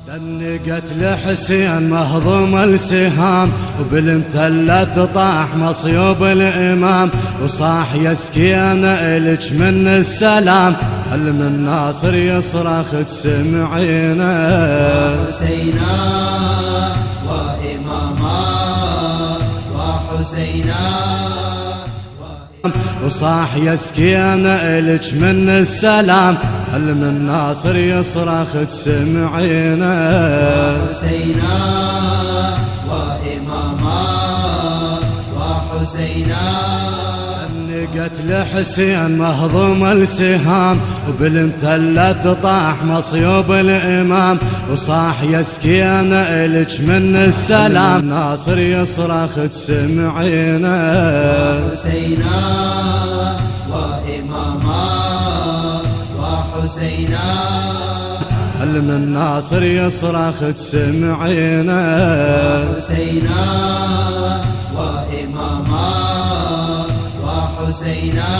دنقت لحسين مهضوم السهام، وبالمثلث طاح مصيوب الإمام، وصاح يا سكينة إلك من السلام، حلم الناصر يصرخ تسمعينه. حسينا وإماما وحسينا، وصاح يا سكينة إلك من السلام، حلم الناصر يصرخ تسمعينه. حسينا وإماما وحسينا، نقت لحسين مهضوم السهام، وبالمثلث طاح مصيوب الإمام، وصاح يا سكينة إلك من السلام، الناصر يصرخ تسمعينه. حسينا وإماما وحسينا، حلم الناصر يصرخ تسمعينه. حسينا وإماما وحسينا.